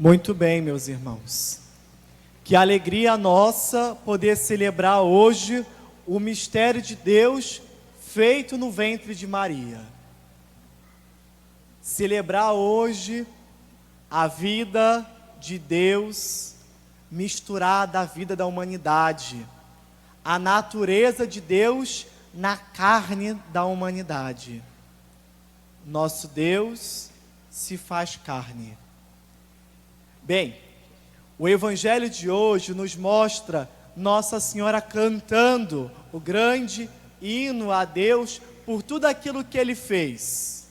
Muito bem, meus irmãos. Que alegria nossa poder celebrar hoje o mistério de Deus feito no ventre de Maria. Celebrar hoje a vida de Deus misturada à vida da humanidade, a natureza de Deus na carne da humanidade. Nosso Deus se faz carne. Bem, o Evangelho de hoje nos mostra Nossa Senhora cantando o grande hino a Deus por tudo aquilo que Ele fez.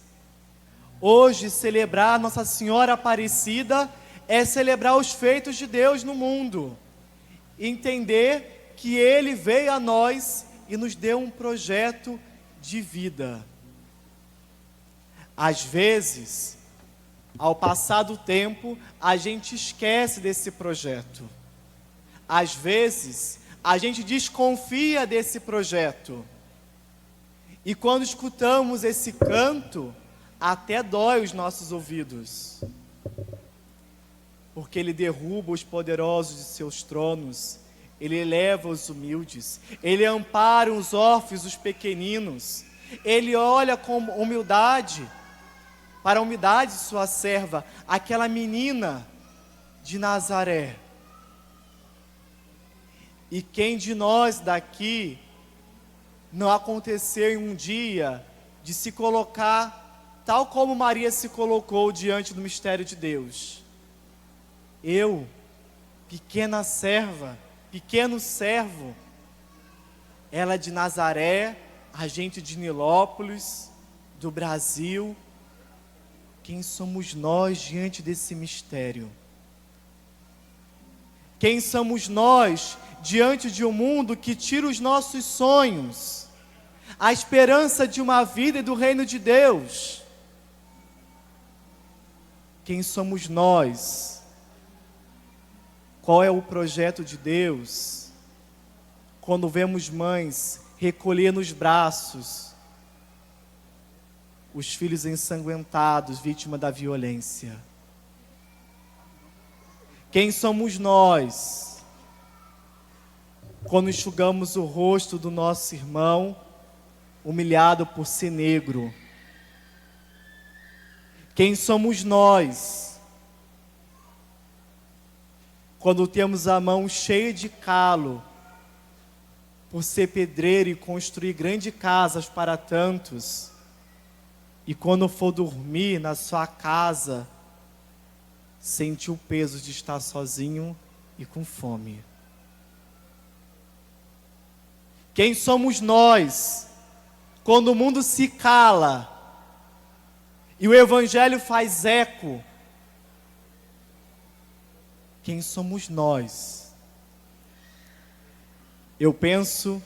Hoje, celebrar Nossa Senhora Aparecida é celebrar os feitos de Deus no mundo. Entender que Ele veio a nós e nos deu um projeto de vida. Às vezes, ao passar do tempo, a gente esquece desse projeto. Às vezes, a gente desconfia desse projeto. E quando escutamos esse canto, até dói os nossos ouvidos. Porque Ele derruba os poderosos de seus tronos, Ele eleva os humildes, Ele ampara os órfãos, os pequeninos, Ele olha com humildade para a humildade de sua serva, aquela menina de Nazaré. E quem de nós daqui não aconteceu em um dia de se colocar tal como Maria se colocou diante do mistério de Deus? Eu, pequena serva, pequeno servo, ela de Nazaré, a gente de Nilópolis, do Brasil. Quem somos nós diante desse mistério? Quem somos nós diante de um mundo que tira os nossos sonhos, a esperança de uma vida e do reino de Deus? Quem somos nós? Qual é o projeto de Deus? Quando vemos mães recolher nos braços os filhos ensanguentados, vítima da violência. Quem somos nós quando enxugamos o rosto do nosso irmão humilhado por ser negro? Quem somos nós quando temos a mão cheia de calo por ser pedreiro e construir grandes casas para tantos, e quando for dormir na sua casa, sentir o peso de estar sozinho e com fome? Quem somos nós quando o mundo se cala e o Evangelho faz eco? Quem somos nós? Eu penso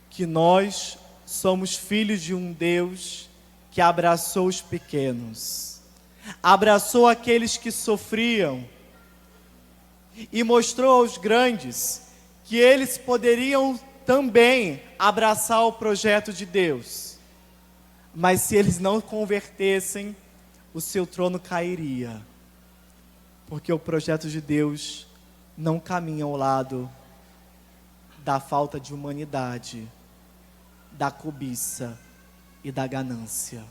que nós somos filhos de um Deus que abraçou os pequenos, abraçou aqueles que sofriam e mostrou aos grandes que eles poderiam também abraçar o projeto de Deus, mas se eles não convertessem, o seu trono cairia, porque o projeto de Deus não caminha ao lado da falta de humanidade, da cobiça e da ganância.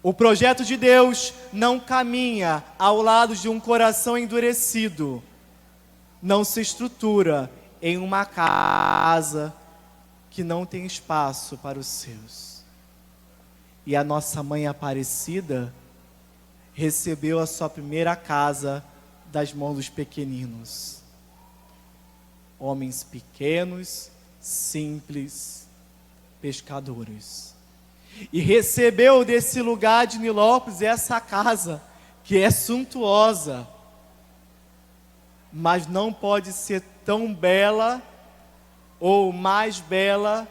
O projeto de Deus não caminha ao lado de um coração endurecido, não se estrutura em uma casa que não tem espaço para os seus. E a nossa mãe Aparecida recebeu a sua primeira casa das mãos dos pequeninos, homens pequenos, simples, pescadores, e recebeu desse lugar de Nilópolis essa casa que é suntuosa, mas não pode ser tão bela ou mais bela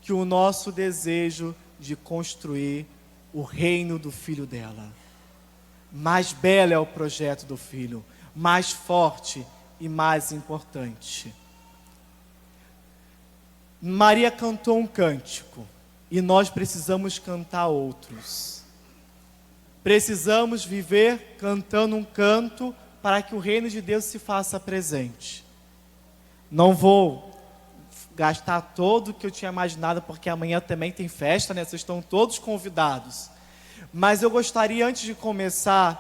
que o nosso desejo de construir o reino do filho dela. Mais belo é o projeto do filho, mais forte e mais importante. Maria cantou um cântico e nós precisamos cantar outros. Precisamos viver cantando um canto para que o reino de Deus se faça presente. Não vou gastar todo o que eu tinha imaginado, porque amanhã também tem festa, né? Vocês estão todos convidados. Mas eu gostaria, antes de começar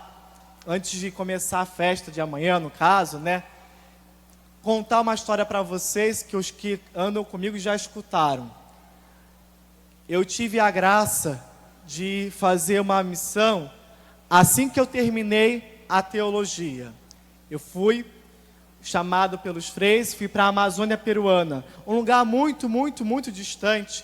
a festa de amanhã, no caso, né? Contar uma história para vocês que os que andam comigo já escutaram. Eu tive a graça de fazer uma missão assim que eu terminei a teologia. Eu fui chamado pelos freis, fui para a Amazônia peruana, um lugar muito, muito, muito distante.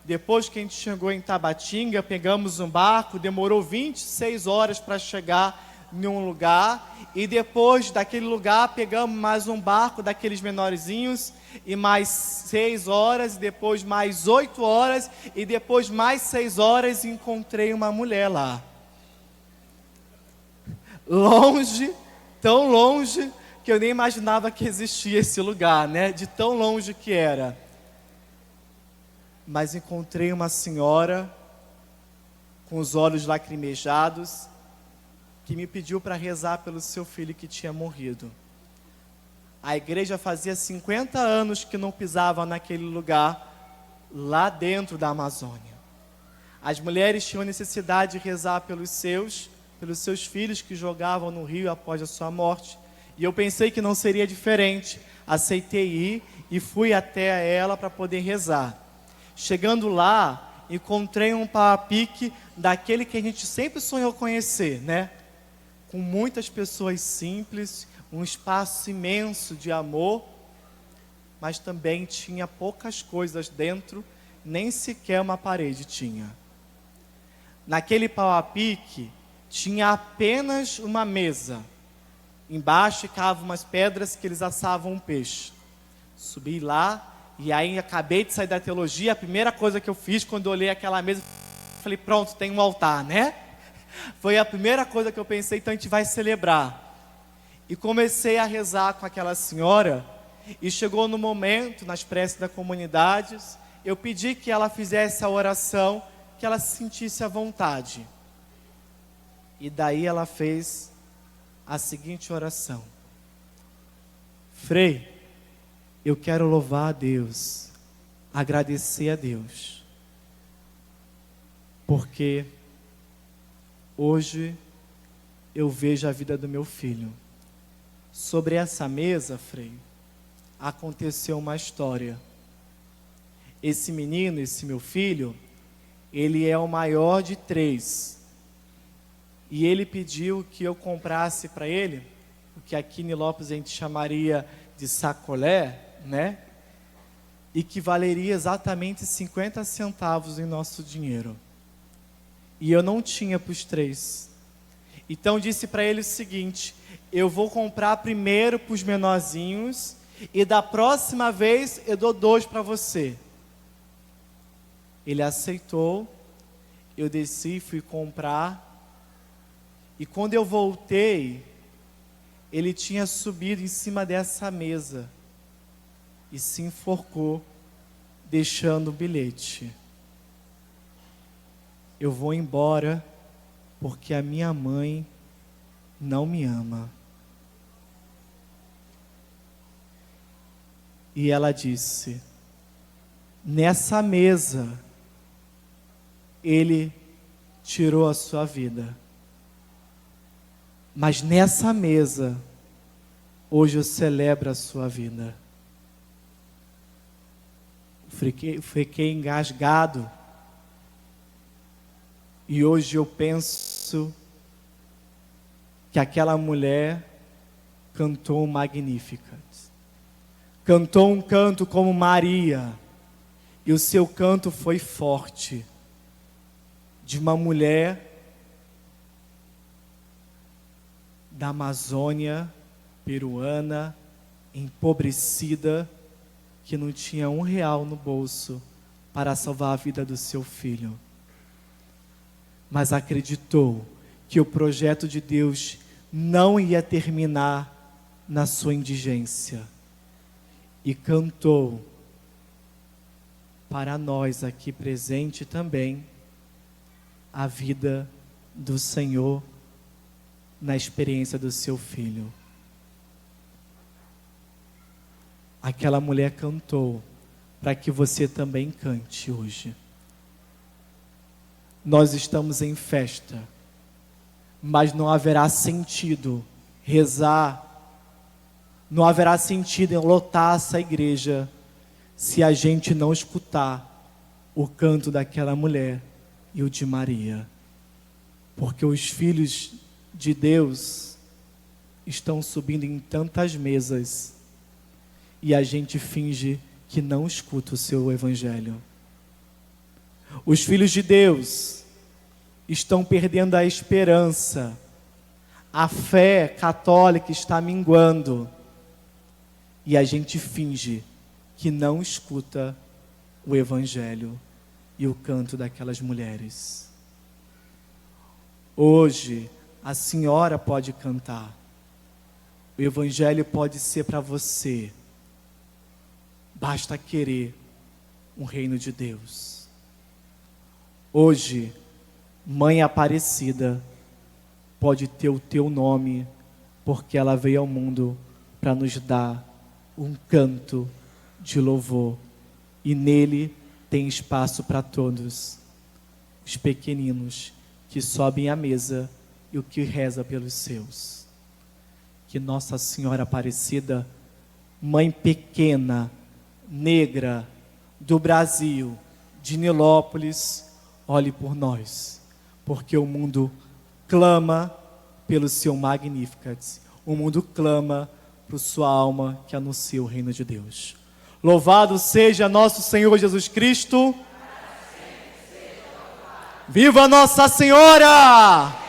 Depois que a gente chegou em Tabatinga, pegamos um barco, demorou 26 horas para chegar em um lugar, e depois daquele lugar pegamos mais um barco daqueles menorzinhos, e mais 6 horas, e depois mais 8 horas, e depois mais 6 horas, e encontrei uma mulher lá. Longe, tão longe, que eu nem imaginava que existia esse lugar, né? De tão longe que era. Mas encontrei uma senhora com os olhos lacrimejados, que me pediu para rezar pelo seu filho que tinha morrido. A igreja fazia 50 anos que não pisava naquele lugar, lá dentro da Amazônia. As mulheres tinham necessidade de rezar pelos seus filhos que jogavam no rio após a sua morte. E eu pensei que não seria diferente. Aceitei ir e fui até ela para poder rezar. Chegando lá, encontrei um pau-a-pique daquele que a gente sempre sonhou conhecer, né? Com muitas pessoas simples, um espaço imenso de amor, mas também tinha poucas coisas dentro, nem sequer uma parede tinha. Naquele pau-a-pique tinha apenas uma mesa. Embaixo ficavam umas pedras que eles assavam um peixe. Subi lá, e aí acabei de sair da teologia. A primeira coisa que eu fiz quando eu olhei aquela mesa, falei, pronto, tem um altar, né? Foi a primeira coisa que eu pensei, então a gente vai celebrar. E comecei a rezar com aquela senhora, e chegou no momento, nas preces da comunidade, eu pedi que ela fizesse a oração, que ela se sentisse à vontade. E daí ela fez a seguinte oração: Frei, eu quero louvar a Deus, agradecer a Deus, porque hoje eu vejo a vida do meu filho. Sobre essa mesa, Frei, aconteceu uma história. Esse menino, esse meu filho, ele é o maior de 3. E ele pediu que eu comprasse para ele, o que aqui em Nilópolis a gente chamaria de sacolé, né? E que valeria exatamente 50 centavos em nosso dinheiro. E eu não tinha para os 3. Então disse para ele o seguinte: eu vou comprar primeiro para os menorzinhos, e da próxima vez eu dou 2 para você. Ele aceitou, eu desci, fui comprar, e quando eu voltei, ele tinha subido em cima dessa mesa e se enforcou, deixando o bilhete: eu vou embora porque a minha mãe não me ama. E ela disse: nessa mesa ele tirou a sua vida, mas nessa mesa hoje eu celebro a sua vida. Fiquei engasgado, e hoje eu penso que aquela mulher cantou um Magnificat, cantou um canto como Maria, e o seu canto foi forte, de uma mulher da Amazônia peruana, empobrecida, que não tinha R$1 no bolso para salvar a vida do seu filho, mas acreditou que o projeto de Deus não ia terminar na sua indigência, e cantou para nós aqui presente também a vida do Senhor na experiência do seu filho. Aquela mulher cantou para que você também cante hoje. Nós estamos em festa, mas não haverá sentido rezar, não haverá sentido em lotar essa igreja se a gente não escutar o canto daquela mulher e o de Maria. Porque os filhos de Deus estão subindo em tantas mesas e a gente finge que não escuta o seu evangelho. Os filhos de Deus estão perdendo a esperança. A fé católica está minguando. E a gente finge que não escuta o evangelho e o canto daquelas mulheres. Hoje, a senhora pode cantar. O evangelho pode ser para você. Basta querer um reino de Deus. Hoje, Mãe Aparecida pode ter o teu nome, porque ela veio ao mundo para nos dar um canto de louvor. E nele tem espaço para todos. Os pequeninos que sobem à mesa e o que reza pelos seus. Que Nossa Senhora Aparecida, Mãe pequena, negra, do Brasil, de Nilópolis, olhe por nós, porque o mundo clama pelo seu Magnificat, o mundo clama por sua alma que anuncia o reino de Deus. Louvado seja nosso Senhor Jesus Cristo. Viva Nossa Senhora!